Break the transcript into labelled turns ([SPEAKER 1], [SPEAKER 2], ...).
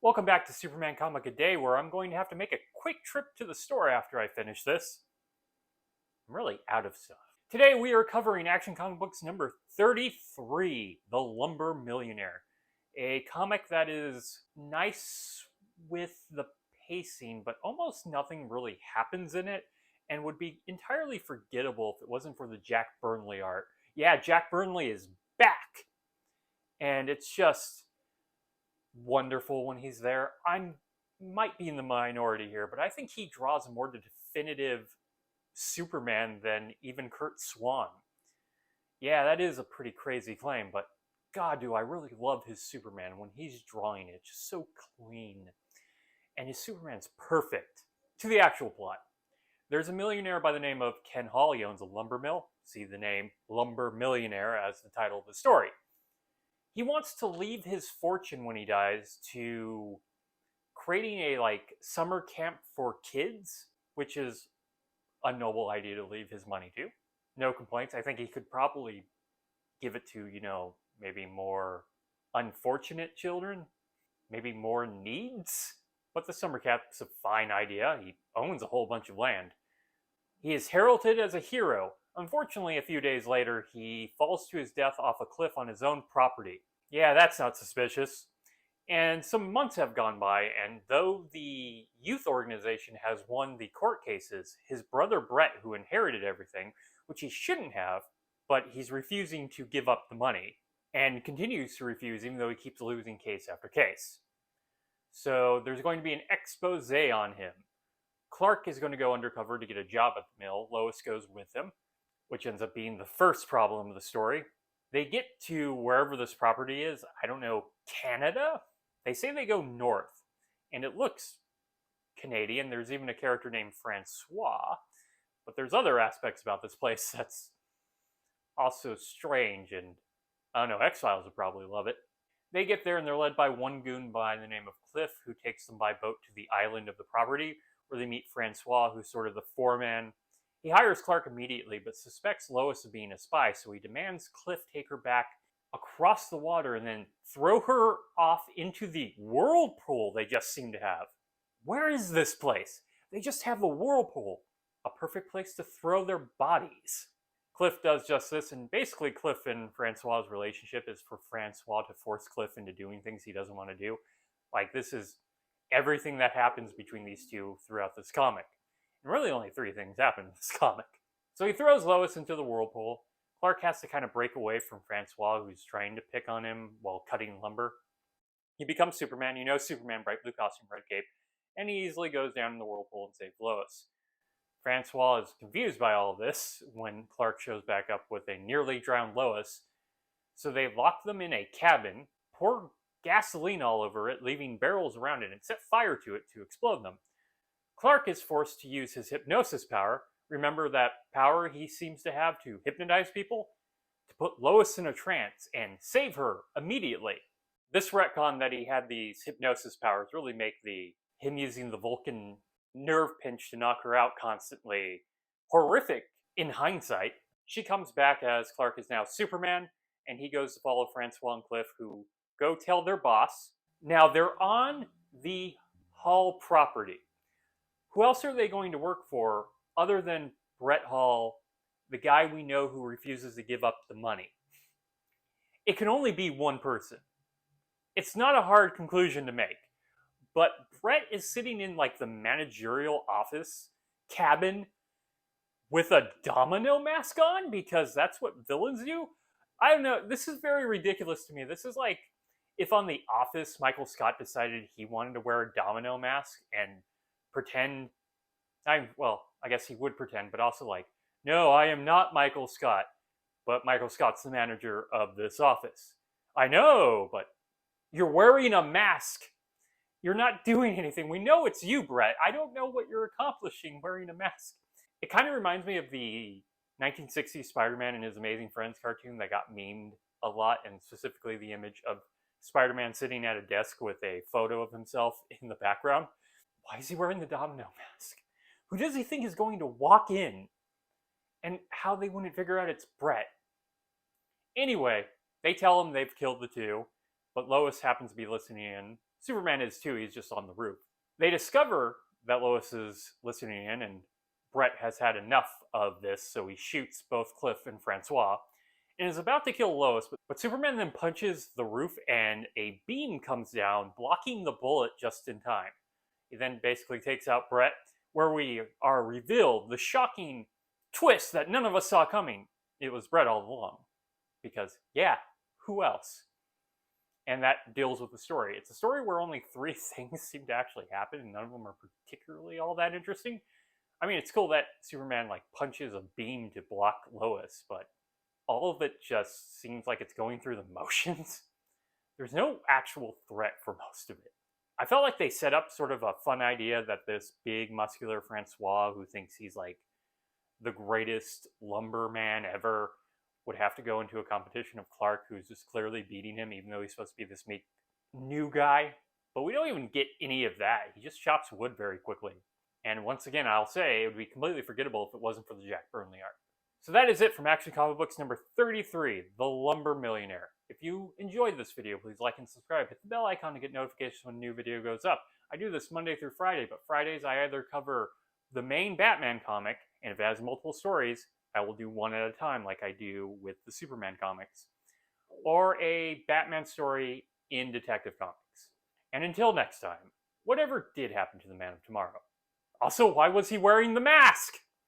[SPEAKER 1] Welcome back to Superman Comic a Day, where I'm going to have to make a quick trip to the store after I finish this. I'm really out of stuff. Today we are covering Action Comic Books number 33, The Lumber Millionaire. A comic that is nice with the pacing, but almost nothing really happens in it, and would be entirely forgettable if it wasn't for the Jack Burnley art. Yeah, Jack Burnley is back! And it's just wonderful when he's there. I might be in the minority here, but I think he draws more the definitive Superman than even Kurt Swan. Yeah, that is a pretty crazy claim, but God, do I really love his Superman when he's drawing it. Just so clean. And his Superman's perfect. To the actual plot. There's a millionaire by the name of Ken Hall. He owns a lumber mill. See the name Lumber Millionaire as the title of the story. He wants to leave his fortune when he dies to creating a summer camp for kids, which is a noble idea to leave his money to. No complaints. I think he could probably give it to, maybe more unfortunate children, maybe more needs. But the summer camp's a fine idea. He owns a whole bunch of land. He is heralded as a hero. Unfortunately, a few days later, he falls to his death off a cliff on his own property. Yeah, that's not suspicious. And some months have gone by, and though the youth organization has won the court cases, his brother Brett, who inherited everything, which he shouldn't have, but he's refusing to give up the money, and continues to refuse even though he keeps losing case after case. So there's going to be an expose on him. Clark is going to go undercover to get a job at the mill. Lois goes with him, which ends up being the first problem of the story. They get to wherever this property is, I don't know, Canada? They say they go north, and it looks Canadian. There's even a character named Francois, but there's other aspects about this place that's also strange, and I don't know, X-Files would probably love it. They get there, and they're led by one goon by the name of Cliff, who takes them by boat to the island of the property, where they meet Francois, who's sort of the foreman. He hires Clark immediately, but suspects Lois of being a spy, so he demands Cliff take her back across the water and then throw her off into the whirlpool they just seem to have. Where is this place? They just have the whirlpool. A perfect place to throw their bodies. Cliff does just this, and basically Cliff and Francois' relationship is for Francois to force Cliff into doing things he doesn't want to do. This is everything that happens between these two throughout this comic. And really only 3 things happen in this comic. So he throws Lois into the whirlpool. Clark has to kind of break away from Francois, who's trying to pick on him while cutting lumber. He becomes Superman. Superman, bright blue costume, red cape. And he easily goes down in the whirlpool and saves Lois. Francois is confused by all of this when Clark shows back up with a nearly drowned Lois. So they lock them in a cabin, pour gasoline all over it, leaving barrels around it, and set fire to it to explode them. Clark is forced to use his hypnosis power. Remember that power he seems to have to hypnotize people? To put Lois in a trance and save her immediately. This retcon that he had these hypnosis powers really make him using the Vulcan nerve pinch to knock her out constantly horrific in hindsight. She comes back as Clark is now Superman, and he goes to follow Francois and Cliff, who go tell their boss. Now they're on the Hall property. Who else are they going to work for other than Brett Hall, the guy we know who refuses to give up the money? It can only be one person. It's not a hard conclusion to make. But Brett is sitting in the managerial office cabin with a domino mask on, because that's what villains do. I don't know. This is very ridiculous to me. This is like if on The Office, Michael Scott decided he wanted to wear a domino mask and pretend. I guess he would pretend, but also no, I am not Michael Scott, but Michael Scott's the manager of this office. I know, but you're wearing a mask. You're not doing anything. We know it's you, Brett. I don't know what you're accomplishing wearing a mask. It kind of reminds me of the 1960s Spider-Man and His Amazing Friends cartoon that got memed a lot, and specifically the image of Spider-Man sitting at a desk with a photo of himself in the background. Why is he wearing the domino mask? Who does he think is going to walk in? And how they wouldn't figure out it's Brett. Anyway, they tell him they've killed the two, but Lois happens to be listening in, Superman is too, he's just on the roof. They discover that Lois is listening in, and Brett has had enough of this, so he shoots both Cliff and Francois and is about to kill Lois, but Superman then punches the roof and a beam comes down, blocking the bullet just in time. He then basically takes out Brett, where we are revealed the shocking twist that none of us saw coming. It was Brett all along. Because, yeah, who else? And that deals with the story. It's a story where only 3 things seem to actually happen, and none of them are particularly all that interesting. I mean, it's cool that Superman, like, punches a beam to block Lois, but all of it just seems like it's going through the motions. There's no actual threat for most of it. I felt like they set up sort of a fun idea that this big, muscular Francois, who thinks he's, like, the greatest lumberman ever, would have to go into a competition of Clark, who's just clearly beating him, even though he's supposed to be this meek new guy. But we don't even get any of that. He just chops wood very quickly. And once again, I'll say, it would be completely forgettable if it wasn't for the Jack Burnley art. So that is it from Action Comic Books number 33, The Lumber Millionaire. If you enjoyed this video, please like and subscribe. Hit the bell icon to get notifications when a new video goes up. I do this Monday through Friday, but Fridays I either cover the main Batman comic, and if it has multiple stories, I will do one at a time like I do with the Superman comics, or a Batman story in Detective Comics. And until next time, whatever did happen to the Man of Tomorrow? Also, why was he wearing the mask?